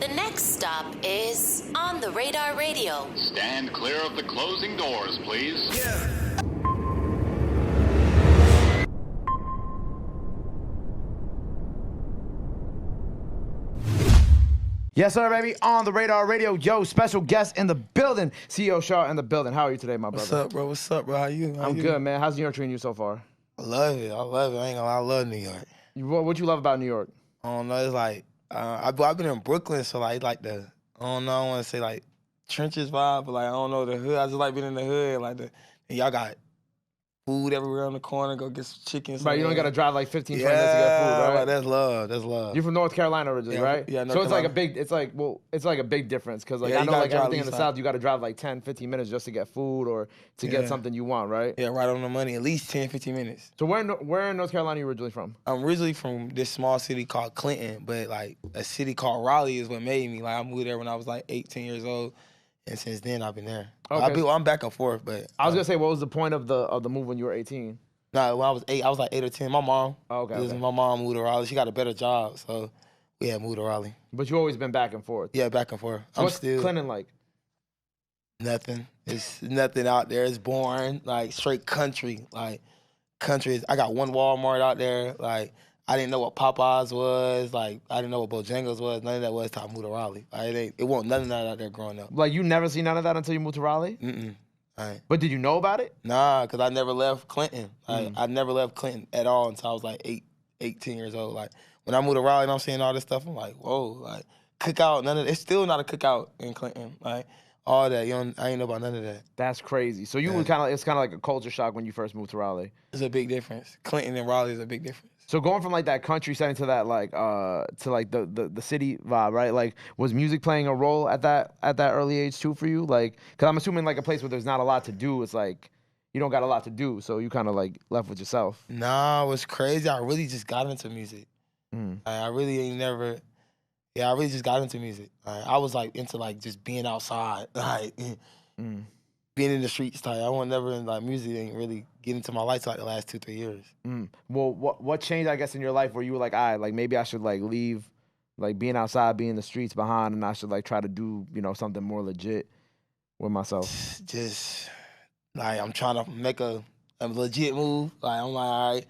The next stop is On the Radar Radio. Stand clear of the closing doors, please. Yeah. Yes, sir, baby. On the Radar Radio. Yo, special guest in the building. CEO Showoutt in the building. How are you today, my brother? What's up, bro? What's up, bro? How you? I'm good, man. How's New York treating you so far? I love it. I love it. I ain't gonna lie. I love New York. What you love about New York? I don't know. It's like, I've been in Brooklyn, so like the, I don't know, I want to say like trenches vibe, but like, I don't know, the hood. I just like being in the hood. Like, and y'all got food everywhere on the corner. Go get some chicken. Right, you don't got to drive like 15, 20 minutes to get food, right? Like, that's love. That's love. You're from North Carolina originally, right? Yeah, North So it's like Carolina. it's like a big difference because like Yeah, I you know gotta like drive everything in the east South, you got to drive like 10, 15 minutes just to get food or to get something you want, right? Yeah, right on the money. At least 10, 15 minutes. So where in North Carolina are you originally from? I'm originally from this small city called Clinton, but like a city called Raleigh is what made me. Like I moved there when I was like 18 years old, and since then I've been there. Okay. I'm back and forth, but I was gonna say, what was the point of the move when you were 18? Nah, when I was 8, I was like 8 or 10. My mom, Okay. My mom moved to Raleigh. She got a better job, so we had moved to Raleigh. But you always been back and forth. Yeah, back and forth. So what's Clinton like? Nothing. It's nothing out there. It's boring. Like straight country. Like country. I got one Walmart out there. Like I didn't know what Popeyes was. Like I didn't know what Bojangles was. None of that was till I moved to Raleigh. Like, it wasn't none of that out there growing up. Like you never seen none of that until you moved to Raleigh? Mm-mm. Right. But did you know about it? Nah, because I never left Clinton. Like, I never left Clinton at all until I was like 18 years old. Like when I moved to Raleigh and I'm seeing all this stuff, I'm like, whoa, like cookout, none of it's still not a cookout in Clinton. Like all that, I ain't know about none of that. That's crazy. So you were it's kind of like a culture shock when you first moved to Raleigh. It's a big difference. Clinton and Raleigh is a big difference. So going from like that country setting to that like to like the city vibe, right? Like was music playing a role at that early age too for you? Like, cause I'm assuming like a place where there's not a lot to do, it's like you don't got a lot to do, so you kind of like left with yourself. Nah, it was crazy. I really just got into music. I really just got into music. I was like into like just being outside, like being in the streets. Like I was never in like music. Didn't really get into my life till like the last 2-3 years. Well, what changed, I guess, in your life where you were like, all right, like maybe I should like leave, like being outside, being in the streets behind, and I should like try to do something more legit with myself. Just like I'm trying to make a legit move. Like I'm like, all right,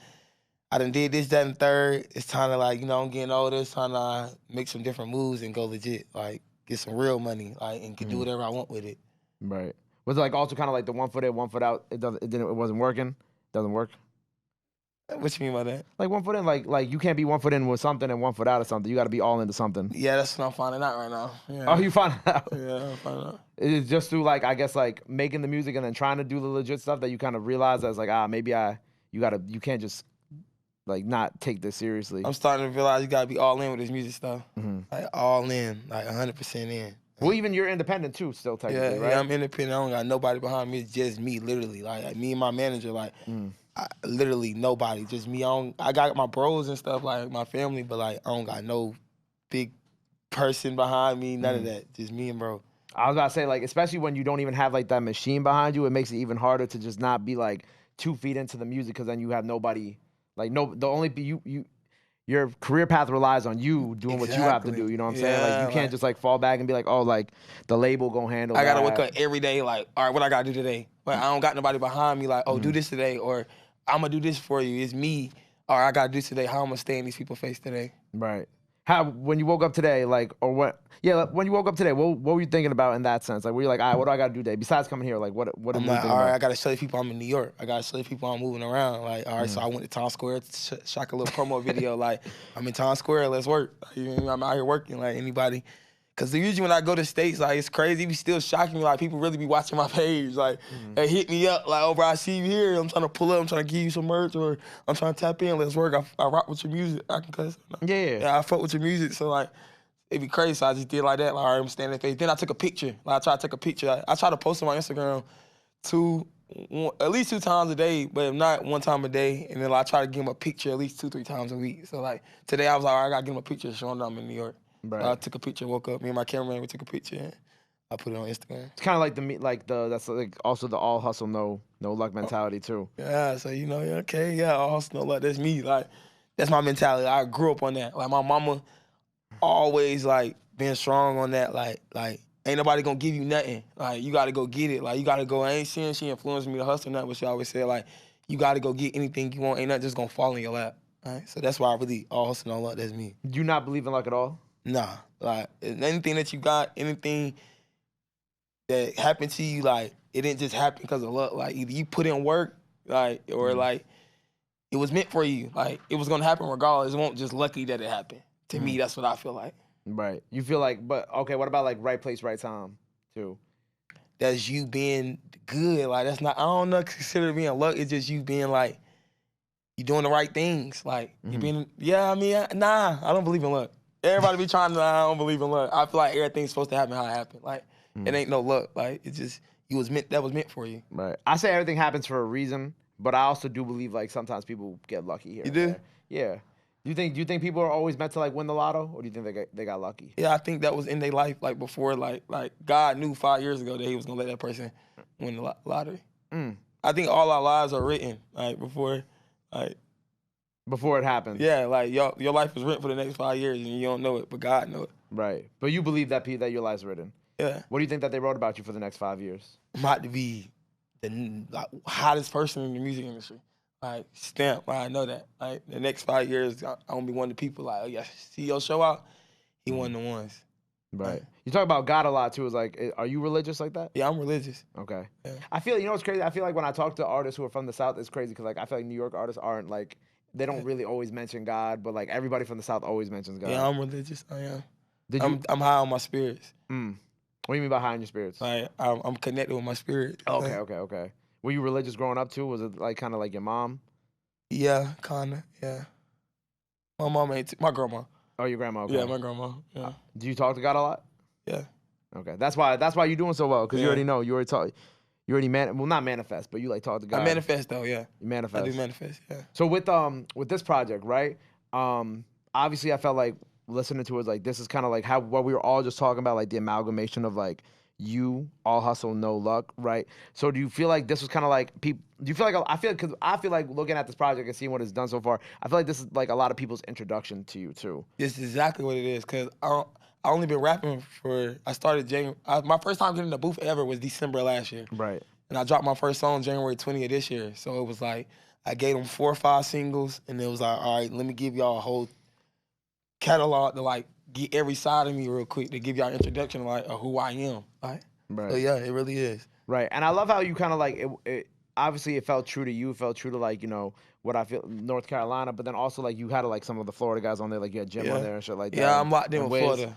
I done did this, that, and third. It's time to like, I'm getting older. It's time to make some different moves and go legit. Like get some real money, like, and can do whatever I want with it. Right. Was it like also kind of like the 1 foot in, 1 foot out? It wasn't working. Doesn't work. What you mean by that? Like 1 foot in, like you can't be 1 foot in with something and 1 foot out of something. You got to be all into something. Yeah, that's what I'm finding out right now. Yeah. Oh, you find out? Yeah, I'm finding out. It's just through like I guess like making the music and then trying to do the legit stuff that you kind of realize that's like maybe you can't just like not take this seriously. I'm starting to realize you gotta be all in with this music stuff. Like all in, like 100% in. Well, even you're independent too, still technically, right? Yeah, I'm independent. I don't got nobody behind me. It's just me, literally. Like me and my manager, like literally nobody, just me. I got my bros and stuff, like my family, but like I don't got no big person behind me, none of that. Just me and bro. I was about to say, like, especially when you don't even have like that machine behind you, it makes it even harder to just not be like 2 feet into the music because then you have nobody. Like your career path relies on you doing what you have to do. You know what I'm saying? Like you can't just like fall back and be like, oh, like the label gonna handle. I gotta wake up every day like, all right, what I gotta do today? But I don't got nobody behind me like, oh, do this today, or I'm gonna do this for you. It's me. Or I gotta do this today. How I'm gonna stay in these people's face today? Right. How when you woke up today, like, or what? Yeah, when you woke up today, what were you thinking about in that sense? Like, were you like, all right, what do I got to do today besides coming here? Like, what are you thinking all about? right, I got to show you people I'm in New York. I got to show you people I'm moving around. Like, all right, so I went to Times Square to shot a little promo video. Like, I'm in Times Square, let's work. I'm out here working, like anybody. Because usually when I go to States, like, it's crazy. It be still shocking me. Like, people really be watching my page. Like, they hit me up. Like, oh, bro, I see you here. I'm trying to pull up. I'm trying to give you some merch. Or I'm trying to tap in. Let's work. I rock with your music. I can cuss. Yeah, I fuck with your music. So, like, it'd be crazy. So I just did like that. Like, all right, I'm standing face. Then I took a picture. Like, I tried to take a picture. I try to post on my Instagram at least 2 times a day, but if not 1 time a day. And then like, I try to give him a picture at least 2-3 times a week. So, like, today I was like, all right, I got to give him a picture showing that I'm in New York. Right. I took a picture, woke up. Me and my cameraman, we took a picture. And I put it on Instagram. It's kind of like that's like also the all hustle, no luck mentality too. Yeah, so all hustle, no luck. That's me. Like, that's my mentality. I grew up on that. Like, my mama always like being strong on that, like ain't nobody gonna give you nothing. Like you gotta go get it. Like you gotta go. I ain't saying she influenced me to hustle, nothing, but she always said like you gotta go get anything you want. Ain't nothing just gonna fall in your lap. Right? So that's why I really all hustle, all luck. That's me. Do you not believe in luck at all? Nah, like anything that you got, anything that happened to you, like it didn't just happen because of luck. Like either you put in work, like or like it was meant for you. Like it was gonna happen regardless. It won't just lucky that it happened. To me, that's what I feel like. Right. You feel like, but okay. What about like right place, right time, too? That's you being good. Like that's not. I don't know. Consider being luck. It's just you being like you doing the right things. Like you being. Yeah. I mean, nah. I don't believe in luck. Everybody be trying to. I don't believe in luck. I feel like everything's supposed to happen how it happened. Like it ain't no luck. Like it just you was meant. That was meant for you. Right. I say everything happens for a reason, but I also do believe like sometimes people get lucky here. You do? There. Yeah. Do you think people are always meant to like win the lotto, or do you think they got lucky? Yeah, I think that was in their life, like before, like God knew 5 years ago that He was gonna let that person win the lottery. I think all our lives are written, like before Before it happens. Yeah, like your life is written for the next 5 years, and you don't know it, but God knows it. Right, but you believe that your life's written. Yeah. What do you think that they wrote about you for the next 5 years? I'm about to be the hottest person in the music industry. Like, stamp, I know that. Like, the next 5 years, I'm going to be one of the people, like, oh, yeah, CEO Showoutt, he one of the ones. Right. You talk about God a lot, too. Is like, are you religious like that? Yeah, I'm religious. Okay. Yeah. I feel, you know what's crazy? I feel like when I talk to artists who are from the South, it's crazy because, like, I feel like New York artists aren't, like, they don't really always mention God, but, like, everybody from the South always mentions God. Yeah, I'm religious. I am. I'm high on my spirits. What do you mean by high on your spirits? Like, I'm connected with my spirit. Okay. Were you religious growing up, too? Was it, like, kind of like your mom? Yeah, kinda. Yeah. My mom ain't. My grandma. Oh, your grandma. Okay. Yeah, my grandma. Yeah. Do you talk to God a lot? Yeah. Okay. That's why you're doing so well because you already know. You already talk. You already not manifest, but you like talk to God. I manifest though. Yeah. You manifest. I do manifest. Yeah. So with this project, right? Obviously, I felt like listening to it, like this is kind of like what we were all just talking about, like the amalgamation of like you all hustle, no luck, right? So do you feel like this was kind of like people? Do you feel like I feel like looking at this project and seeing what it's done so far, I feel like this is like a lot of people's introduction to you too. This is exactly what it is. Cause I only been rapping I started January. My first time getting in the booth ever was December of last year. Right. And I dropped my first song January 20th of this year. So it was like I gave them 4 or 5 singles, and it was like, all right, let me give y'all a whole catalog to like get every side of me real quick to give y'all an introduction like of who I am. Right. So yeah, it really is. Right. And I love how you kind of like it. Obviously, it felt true to you. It felt true to like what I feel North Carolina, but then also like you had like some of the Florida guys on there, like you had Jimm on there and shit like that. Yeah, I'm locked in with Florida.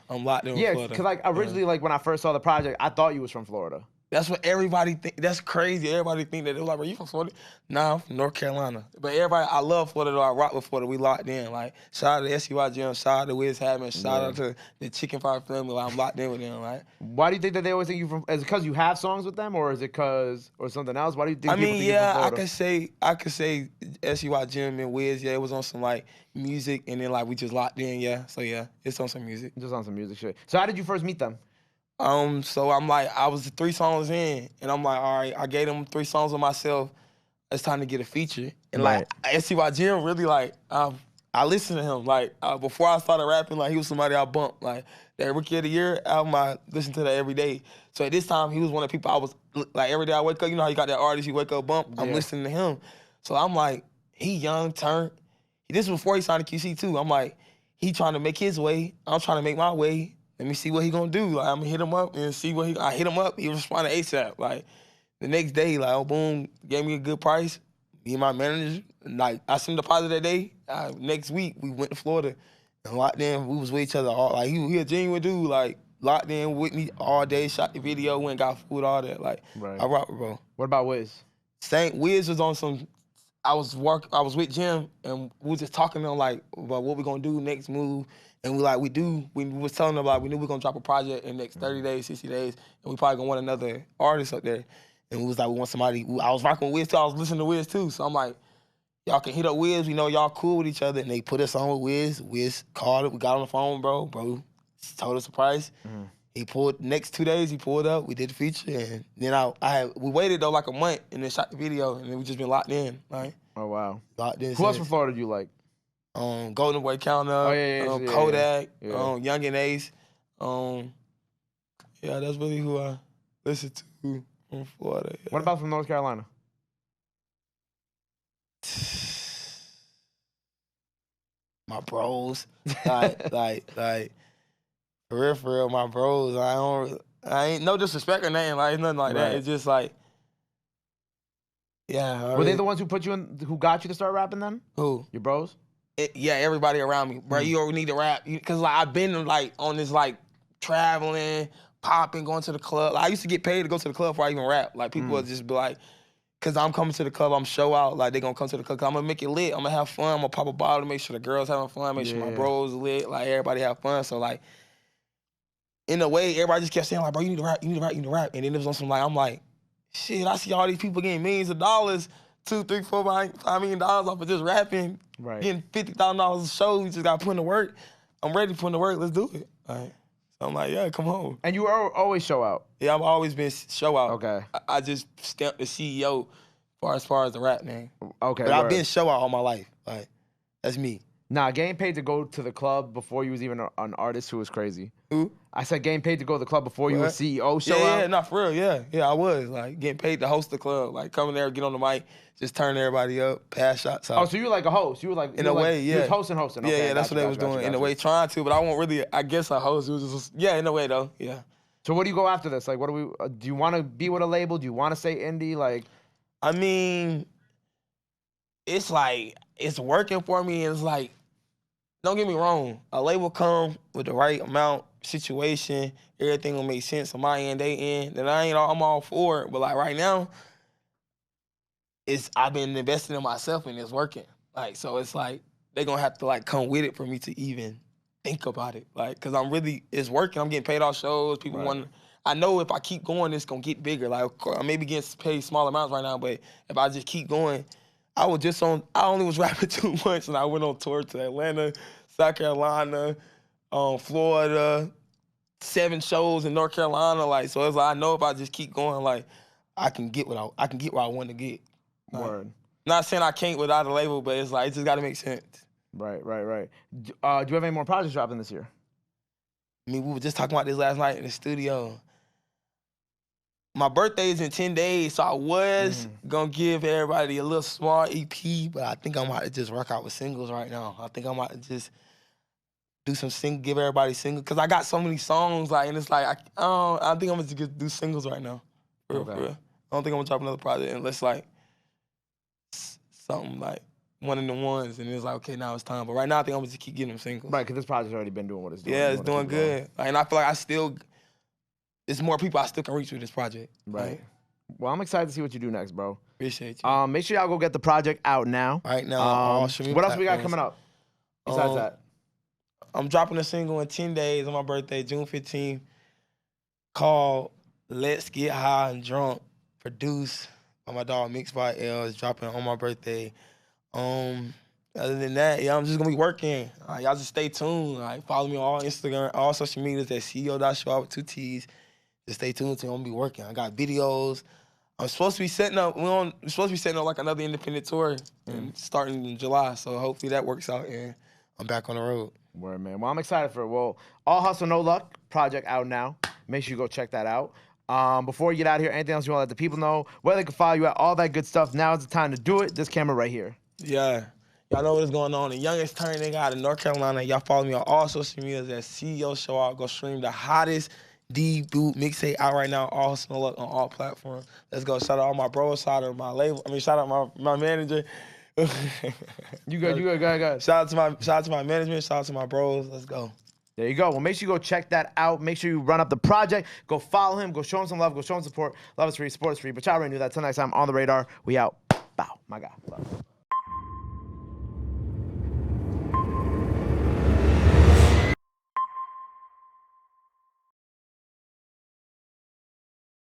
Yeah, because like originally, like when I first saw the project, I thought you was from Florida. That's what everybody think. That's crazy. Everybody think that they're like, "Bro, you from Florida?" Nah, I'm from North Carolina. But everybody, I love Florida though. I rock with Florida. We locked in. Like, shout out to SCY Jimm, shout out to Wiz Hammond, shout out to the Chicken Fire family. Like, I'm locked in with them. Like, why do you think that they always think you from? Is it because you have songs with them, or is it because or something else? Why do you think? I mean, people think you from Florida? I could say SCY Jimm and Wiz. Yeah, it was on some like music, and then like we just locked in. Yeah, so yeah, it's on some music. Just on some music shit. So how did you first meet them? So I'm like, I was 3 songs in, and I'm like, all right, I gave them 3 songs with myself. It's time to get a feature. And like, SCY Jimm really like, I listened to him. Like, before I started rapping, like, he was somebody I bumped. Like, that Rookie of the Year album, I listened to that every day. So at this time, he was one of the people I was, like, every day I wake up, you know how you got that artist, you wake up bump? I'm listening to him. So I'm like, he young, turned. This was before he signed to QC too. I'm like, he trying to make his way. I'm trying to make my way. Let me see what he gonna do. Like, I'm gonna hit him up and see what I hit him up. He responded ASAP. Like, the next day, like, oh, boom, gave me a good price. Me and my manager, like, I sent him the deposit that day. Next week, we went to Florida and locked in. We was with each other all, like, he a genuine dude, like, locked in with me all day, shot the video, went and got food, all that. Like, I rock with bro. What about Wiz? Wiz was on some, I was with Jimm, and we was just talking to him, like, about what we gonna do, next move. And we was telling them, like, we knew we were gonna drop a project in the next 30 days, 60 days, and we probably gonna want another artist up there. And we was like, we want somebody, I was rocking with Wiz too, I was listening to Wiz too. So I'm like, y'all can hit up Wiz, we know y'all cool with each other. And they put us on with Wiz. Wiz called it, we got on the phone, bro. Bro told us the price. He pulled, next 2 days, he pulled up, we did the feature. And then we waited though like a month and then shot the video, and then we just been locked in, right? Oh, wow. Locked in. Who else from Florida do you like? Golden Boy Counter, Kodak, Young and Ace. Yeah, that's really who I listen to from Florida. Yeah. What about from North Carolina? My bros, like, for real, my bros. I ain't no disrespect or nothing, like nothing like that. Right. It's just like, yeah. Were they the ones who put you in, who got you to start rapping then? Who? Your bros? Yeah, everybody around me, bro. You don't need to rap, cause like I've been like on this like traveling, popping, going to the club. Like, I used to get paid to go to the club before I even rap. Like people would just be like, cause I'm coming to the club, I'm Showoutt. Like they gonna come to the club, cause I'm gonna make it lit. I'm gonna have fun. I'm gonna pop a bottle to make sure the girls having fun, make sure my bros lit, like everybody have fun. So like, in a way, everybody just kept saying like, bro, you need to rap, you need to rap, you need to rap. And then it was on some like, I'm like, shit, I see all these people getting millions of dollars, $2, $3, $4, $5 million off of just rapping, getting $50,000 a show. We just got to put in the work. I'm ready to put in the work. Let's do it. So I'm like, yeah, come on. And you were always Showoutt? Yeah, I've always been Showoutt. Okay. I just stamped the CEO as far as the rap name. Okay. But I've been Showoutt all my life. Like, that's me. Nah, getting paid to go to the club before you was even an artist who was crazy. Who? I said getting paid to go to the club before you were CEO Showoutt? Yeah, not for real, yeah. Yeah, I was. Like, getting paid to host the club. Like, coming there, get on the mic, just turn everybody up, pass shots out. Oh, so you were like a host. You were like, in a way, yeah. You was hosting. Okay, yeah, that's what they was doing. In a way, trying to, but I won't really, I guess a host. It was just, yeah, in a way, though, yeah. So what do you go after this? Like, what do we, do you want to be with a label? Do you want to stay indie? Like, I mean, it's like, it's working for me. It's like, don't get me wrong. A label come with the right amount, situation, everything will make sense on my end, they end. Then I'm all for it. But like right now, I've been investing in myself and it's working. Like, so it's like, they're gonna have to like come with it for me to even think about it. Like, cause it's working. I'm getting paid off shows. People want, I know if I keep going, it's gonna get bigger. Like, of course, I may be getting paid small amounts right now, but if I just keep going, I only was rapping 2 months and I went on tour to Atlanta, South Carolina, Florida, 7 shows in North Carolina. Like, so it's like, I know if I just keep going, like, I can get where I want to get. Like, word. Not saying I can't without a label, but it's like, it just got to make sense. Right. Do you have any more projects dropping this year? I mean, we were just talking about this last night in the studio. My birthday is in 10 days, so I was gonna give everybody a little small EP, but I think I'm about to just work out with singles right now. I think I'm about to just do some give everybody singles, because I got so many songs, like, and it's like, I think I'm gonna just do singles right now. For real. I don't think I'm gonna drop another project unless like something like one of the ones, and it's like, okay, now it's time. But right now, I think I'm gonna just keep getting them singles. Right, because this project's already been doing what it's doing. Yeah, it's doing good. Like, and I feel like there's more people I still can reach with this project. Right. Well, I'm excited to see what you do next, bro. Appreciate you. Make sure y'all go get the project out now. Right now. What else we got coming up besides that? I'm dropping a single in 10 days on my birthday, June 15th, called Let's Get High and Drunk, produced by my dog Mix by L. It's dropping on my birthday. Other than that, yeah, I'm just gonna be working. Y'all just stay tuned. Like, follow me on all Instagram, all social medias at CEO.Showoutt with 2 T's. Just stay tuned to me. I'm gonna be working. I got videos. I'm supposed to be setting up. We're supposed to be setting up like another independent tour and starting in July. So hopefully that works out and I'm back on the road. Word, man. Well, I'm excited for it. Well, All Hustle No Luck project out now. Make sure you go check that out. Before you get out of here, anything else you want to let the people know? Where they can follow you at, all that good stuff. Now is the time to do it. This camera right here. Yeah. Y'all know what's going on. The youngest turn nigga out of North Carolina. Y'all follow me on all social medias at CEO Showoutt. Go stream the hottest D-boot mixtape out right now. All Hustle No Luck on all platforms. Let's go. Shout out all my bros. Shout out my label. Shout out my manager. You good. Go ahead. Shout out to my management. Shout out to my bros. Let's go. There you go. Well, make sure you go check that out. Make sure you run up the project. Go follow him. Go show him some love. Go show him support. Love is free. Support is free. But y'all already knew that. Till next time, on the radar. We out. Bow. My God. Love.